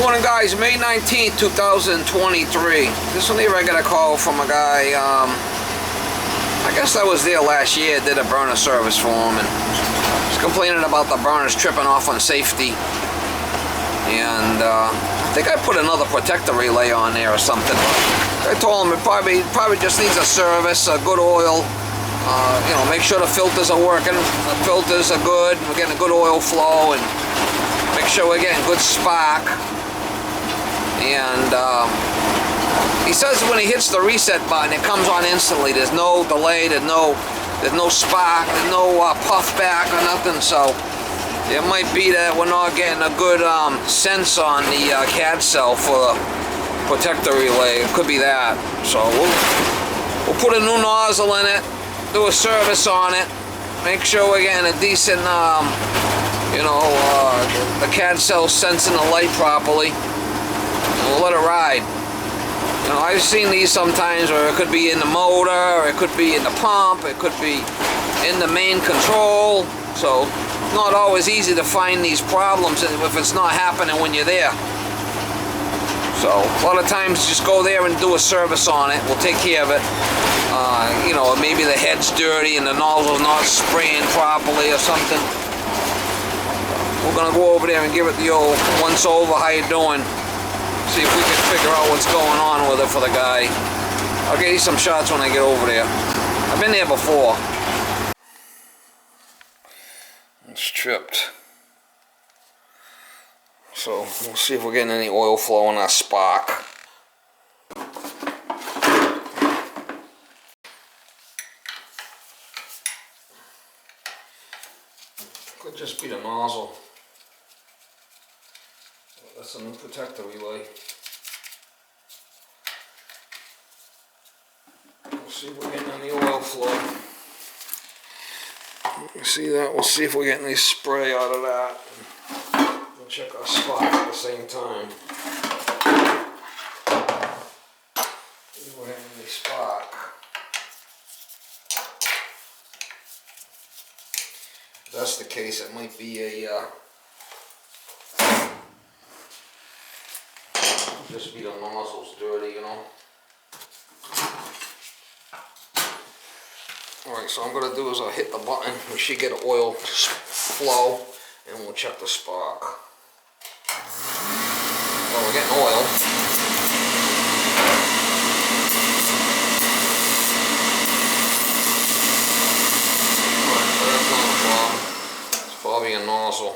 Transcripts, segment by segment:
Morning guys, May 19th, 2023. This one here I got a call from a guy, I guess I was there last year, did a burner service for him, and he's complaining about the burners tripping off on safety. And I think I put another protector relay on there or something. I told him it probably just needs a service, a good oil. You know, make sure the filters are working, the filters are good, we're getting a good oil flow, and make sure we're getting good spark. And he says when he hits the reset button, it comes on instantly. There's no delay, there's no spark, there's no puff back or nothing. So it might be that we're not getting a good sense on the CAD cell for the protector relay. It could be that. So we'll put a new nozzle in it, do a service on it, make sure we're getting a decent, you know, the CAD cell sensing the light properly. We'll let it ride. You know, I've seen these sometimes where it could be in the motor, or it could be in the pump, it could be in the main control. So it's not always easy to find these problems if it's not happening when you're there. So a lot of times just go there and do a service on it. We'll take care of it. You know, maybe the head's dirty and the nozzle's not spraying properly or something. We're gonna go over there and give it the old once over, how you doing? See if we can figure out what's going on with it for the guy. I'll get you some shots when I get over there. I've been there before. It's tripped. So we'll see if we're getting any oil flow in our spark. Could just be the nozzle. That's a new protector relay. We'll see if we're getting any oil flow. You see that? We'll see if we're getting any spray out of that. We'll check our spark at the same time. See if we're getting any spark. If that's the case, it might be a just be the nozzle's dirty, you know. Alright, so I'm gonna do is I'll hit the button, we should get an oil flow, and we'll check the spark. Well, we're getting oil. Alright, so that's not a problem. It's probably a nozzle.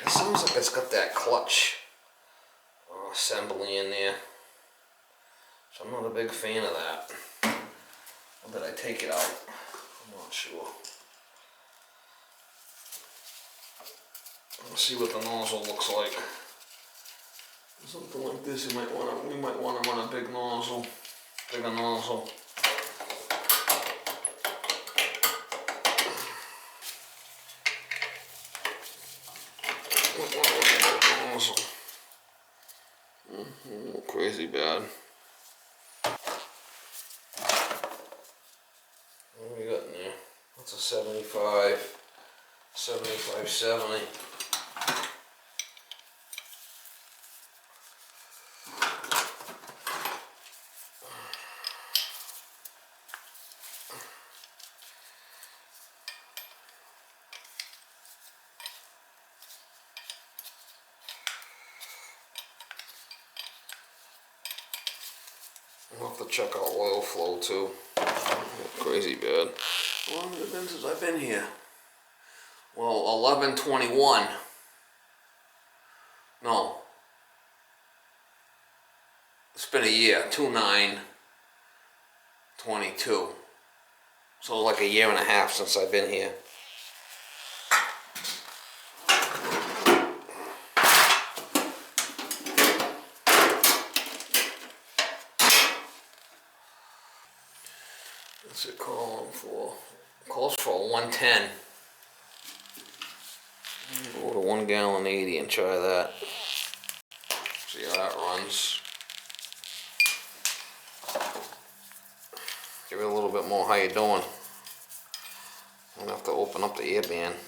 It seems like it's got that clutch assembly in there, so I'm not a big fan of that. Or did I take it out? I'm not sure. Let's see what the nozzle looks like. Something like this, we might want to run a bigger nozzle. Crazy bad. What do we got in there? That's a 75, 70. I'll have to check out oil flow too. Crazy bad. How long has it been since I've been here? Well, 11/21. No. It's been a year. 2/9/22. So like a year and a half since I've been here. What's it calling for? It calls for a 110. Go to 1 gallon 80 and try that. See how that runs. Give it a little bit more. How you doing? I'm gonna have to open up the air band.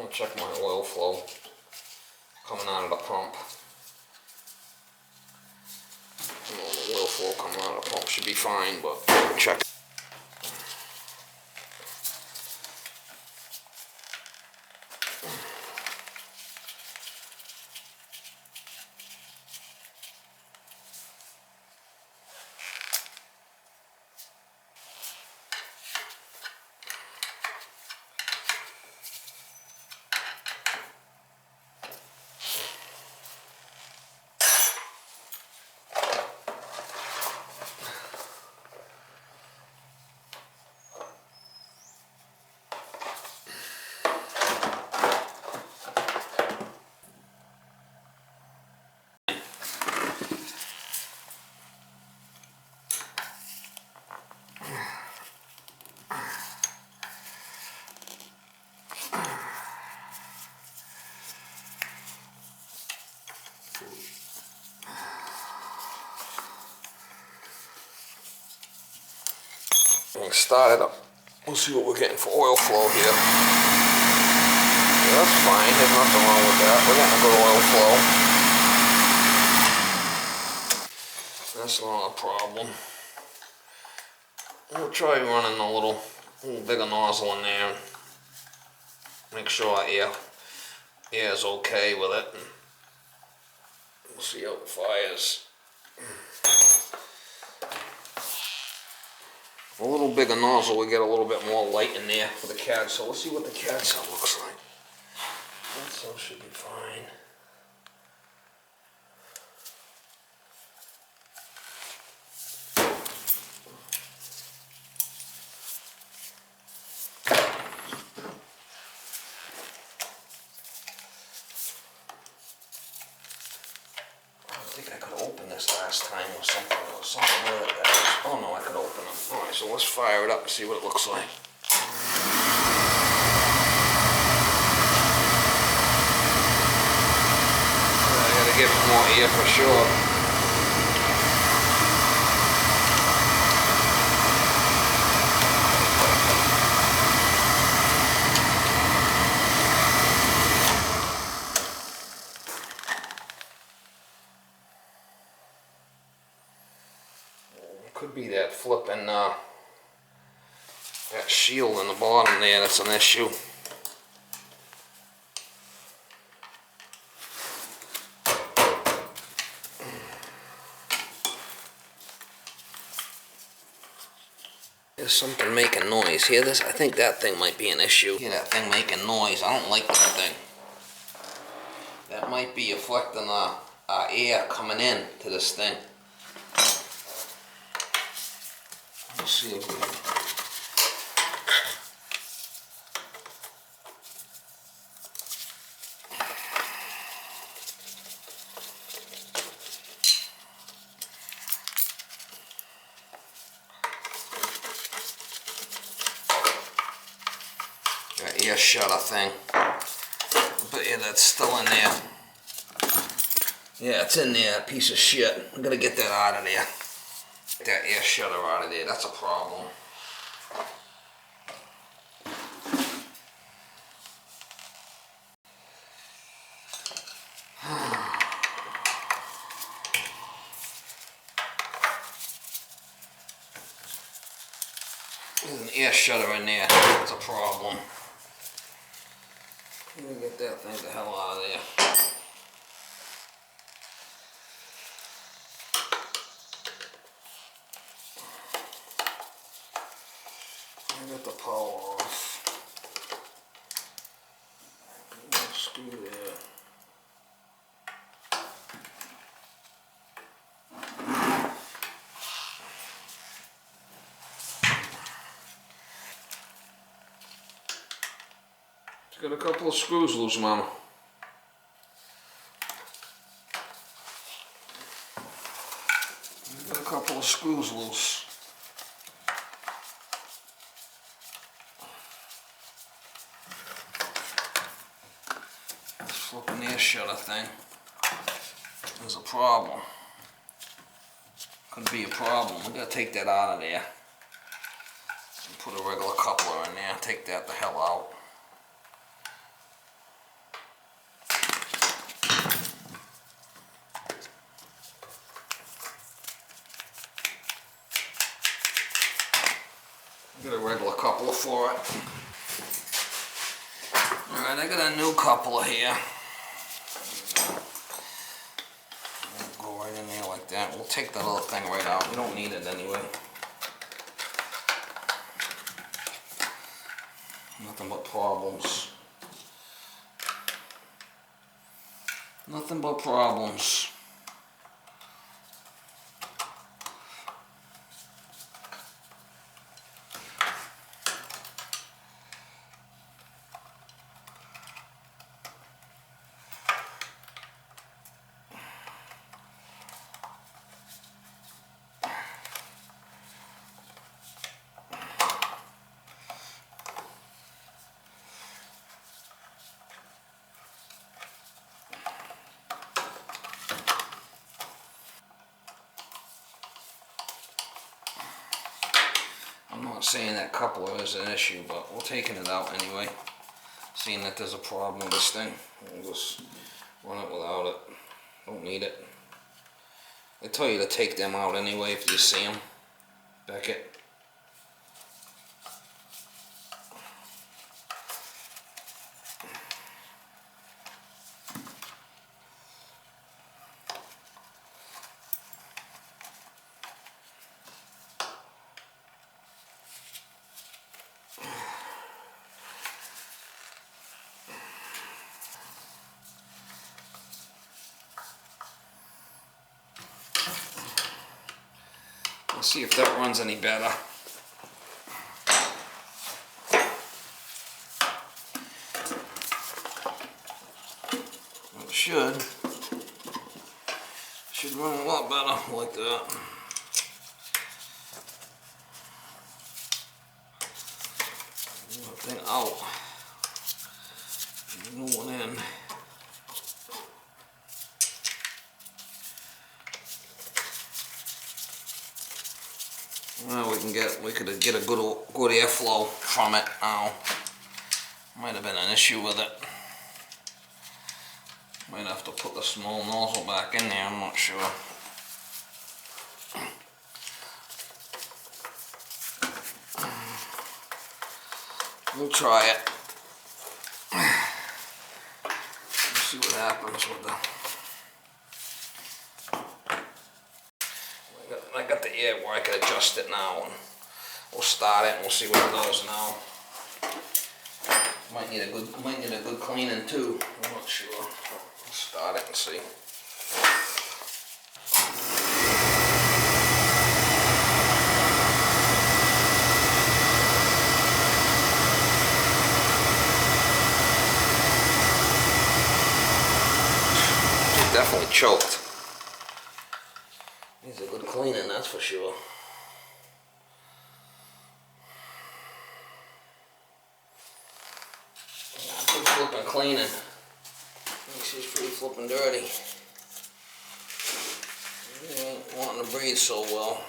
I'll check my oil flow coming out of the pump. The oil flow coming out of the pump should be fine, but check. Start it up. We'll see what we're getting for oil flow here. Yeah, that's fine. There's nothing wrong with that. We're getting a good oil flow. That's not a problem. We'll try running a little bigger nozzle in there. Make sure our air is okay with it. And we'll see how it fires. A little bigger nozzle, we get a little bit more light in there for the cad. So let's see what the cad cell looks like. That cell should be fine. I think I could open this last time or something where it is. Oh no, I could open it. Alright, so let's fire it up and see what it looks like. I gotta give it more air for sure. Could be that flipping that shield in the bottom there that's an issue. There's something making noise. Hear this? I think that thing might be an issue. Hear that thing making noise? I don't like that thing. That might be affecting our air coming in to this thing. Let's see if we can. That air shutter thing. But yeah, that's still in there. Yeah, it's in there, piece of shit. I'm gonna get that out of there. That air shutter out of there, that's a problem. There's an air shutter in there, that's a problem. Let me get that thing the hell out of there. Get the power off. Screw there. Just got a couple of screws loose, Mama. Got a couple of screws loose. Flipping air shutter thing is a problem. Could be a problem. We gotta take that out of there. Put a regular coupler in there. Take that the hell out. coupler for it. Alright, I got a new coupler here. Go right in there like that. We'll take that little thing right out. We don't need it anyway. Nothing but problems. Nothing but problems. I'm not saying that coupler is an issue, but we're taking it out anyway. Seeing that there's a problem with this thing, we'll just run it without it. Don't need it. They tell you to take them out anyway if you see them. Beckett. Let's see if that runs any better. It should. Should run a lot better like that. Move that thing out. New one in. Well, we could get a good airflow from it now. Might have been an issue with it. Might have to put the small nozzle back in there, I'm not sure. We'll try it. Let's see what happens with the... I got the air where I can adjust it now, and we'll start it and we'll see what it does now. Might need a good cleaning too. I'm not sure. We'll start it and see. It's definitely choked. Needs a good cleaning, that's for sure. Good flipping cleaning. Makes it pretty flipping dirty. It ain't wanting to breathe so well.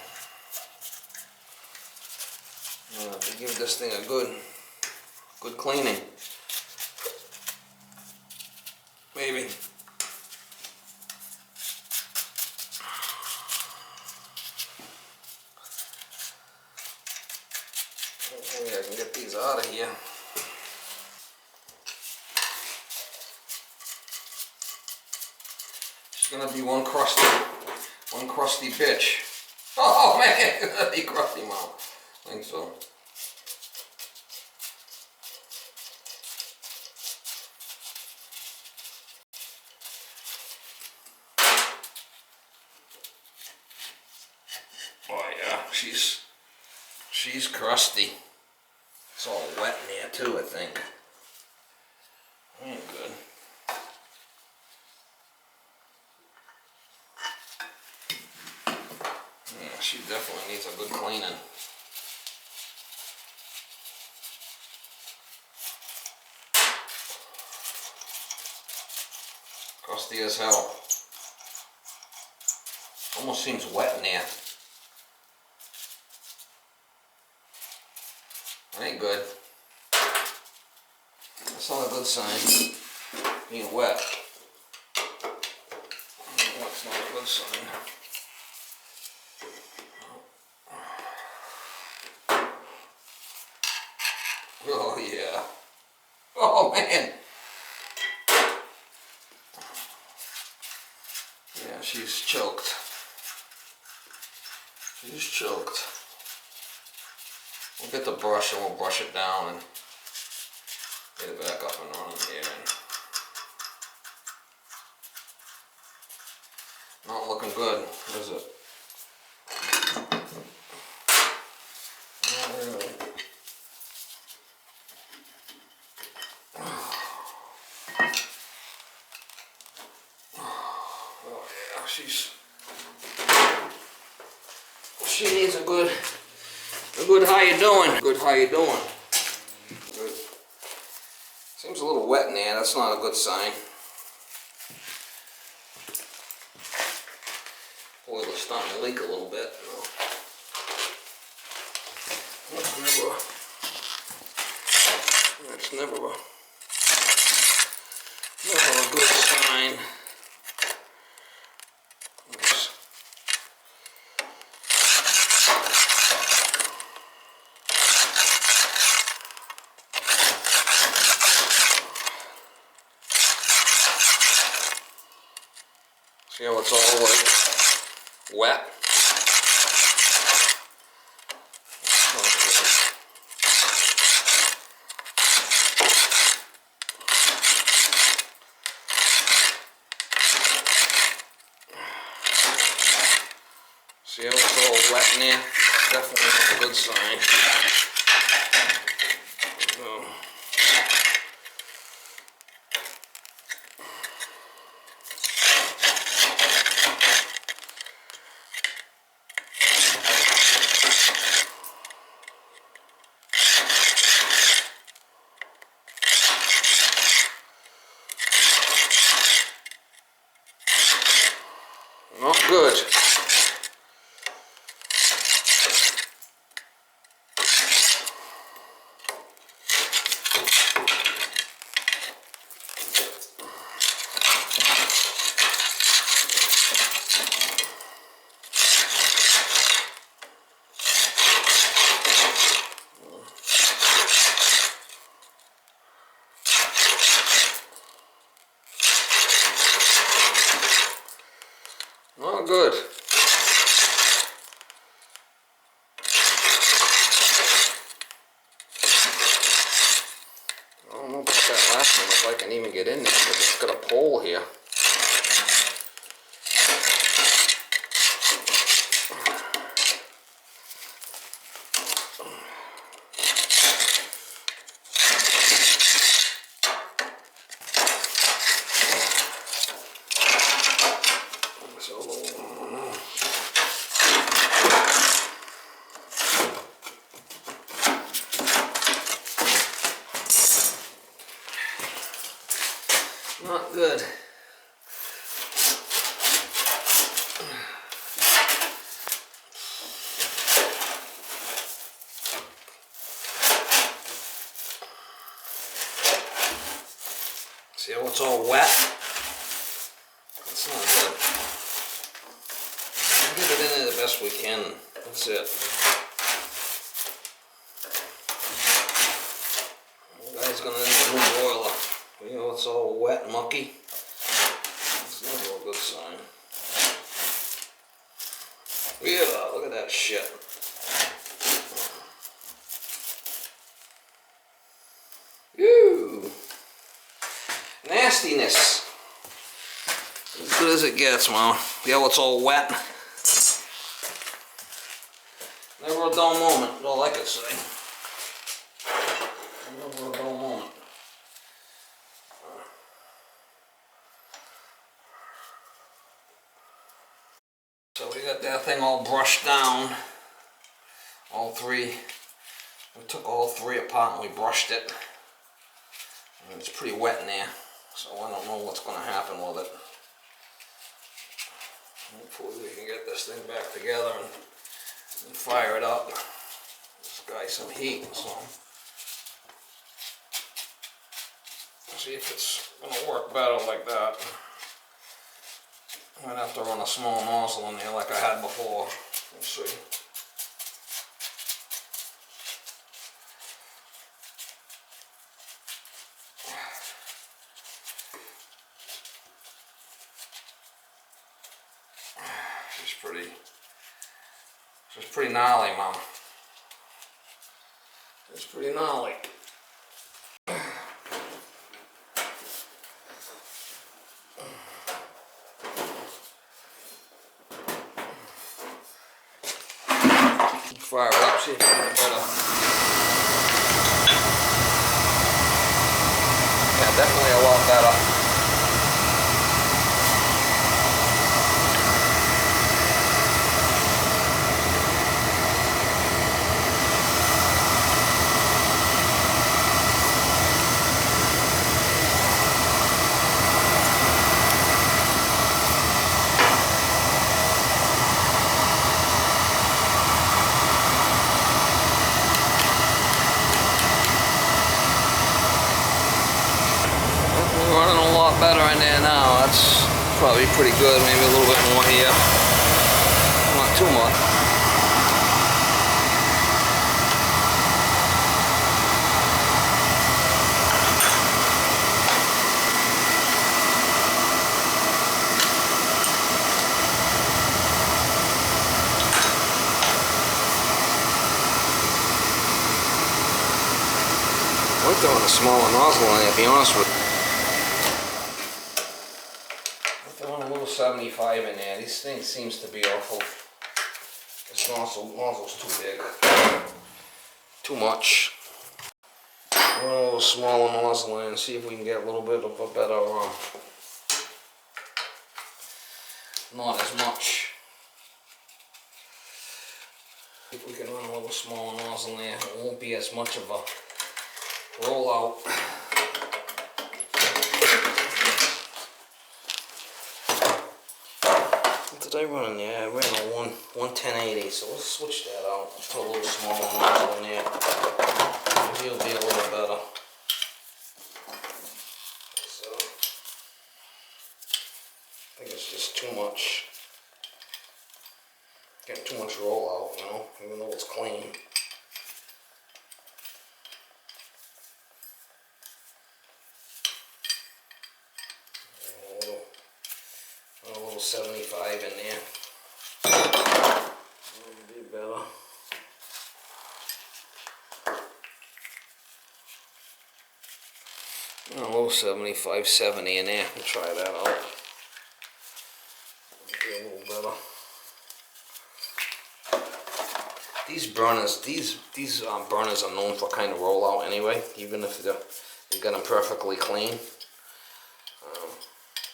I'm gonna have to give this thing a good cleaning. Maybe. Maybe I can get these out of here. It's gonna be one crusty bitch. Oh man, it's gonna be crusty, Mom. I think so. Oh yeah, she's crusty. It's all wet in there too, I think. Ain't good. Yeah, she definitely needs a good cleaning. Crusty as hell. Almost seems wet in there. Ain't good. That's not a good sign. Being wet. That's not a good sign. Oh yeah. Oh man. Yeah, she's choked. She's choked. We'll get the brush and we'll brush it down and get it back up and running here. Not looking good, is it? Not really. Oh yeah, she needs a good how you doing? Good how you doing? Good. Seems a little wet in there, that's not a good sign. Oil is starting to leak a little bit. That's never a good sign. See how it's all like wet? See how it's all wet in there? Definitely not a good sign. Not good. Not good. I don't know about that last one, if I can even get in there, because it's got a pole here. Not good. See how it's all wet? That's not good. We'll get it in there the best we can. That's it. The guy's gonna need a new boiler. You know, it's all wet and mucky. It's never a good sign. Yeah, look at that shit. Ew. Nastiness. As good as it gets, man. Yeah, it's all wet. Never a dull moment, that's all I could say. Never a dull moment. So we got that thing all brushed down. All three. We took all three apart and we brushed it. And it's pretty wet in there, so I don't know what's going to happen with it. Hopefully we can get this thing back together and fire it up. This guy some heat, so see if it's going to work better like that. I'm going to have to run a small nozzle in there like I had before. We'll see. She's pretty gnarly, Mom. It's pretty gnarly. Fire it up, see if we can get better. Yeah, definitely a lot better. Running a lot better in there now. That's probably pretty good. Maybe a little bit more here. Not too much. I'm throwing a smaller nozzle in there, to be honest with you. 75 in there. This thing seems to be awful. This nozzle's too big. Too much. Run a little smaller nozzle in and see if we can get a little bit of a better, not as much. If we can run a little smaller nozzle in there, it won't be as much of a rollout. Did I run in there? I ran a 11080, so let's switch that out. Let's put a little smaller nozzle in there. Maybe it'll be a little better. So, I think it's just too much. Getting too much rollout, you know, even though it's clean. A little 75 in there. That'll be better. A little 75, 70 in there. We'll try that out. Be a little better. These burners, these burners are known for kind of rollout anyway. Even if you got them perfectly clean.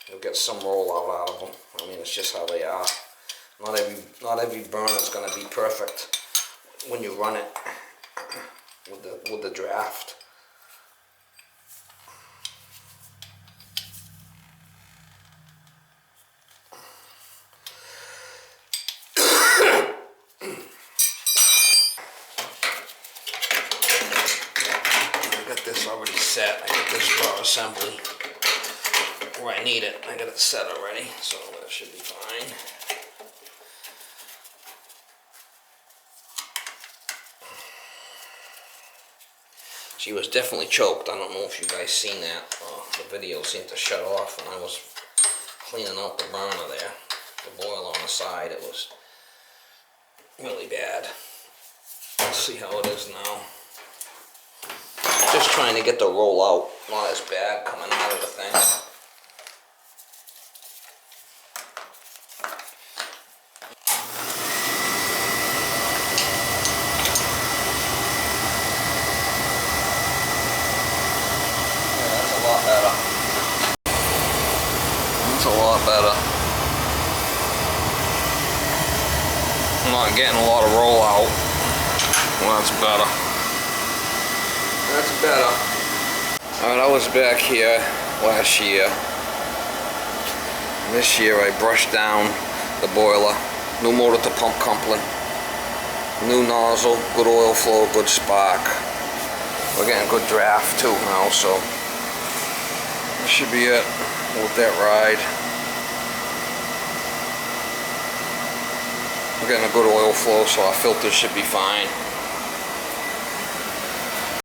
You'll get some rollout out of them. I mean, it's just how they are. Not every burner is going to be perfect when you run it with the draft. I got this already set. I got this for assembly. Where I need it. I got it set already, so that should be fine. She was definitely choked. I don't know if you guys seen that. The video seemed to shut off when I was cleaning out the burner there. The boiler on the side, it was really bad. Let's see how it is now. Just trying to get the roll out. Not as bad coming out of the thing. A lot better. I'm not getting a lot of rollout. Well, that's better. That's better. Alright, I was back here last year. This year I brushed down the boiler. New motor to pump coupling. New nozzle, good oil flow, good spark. We're getting good draft too now, so this should be it with that ride. We're getting a good oil flow, so our filters should be fine.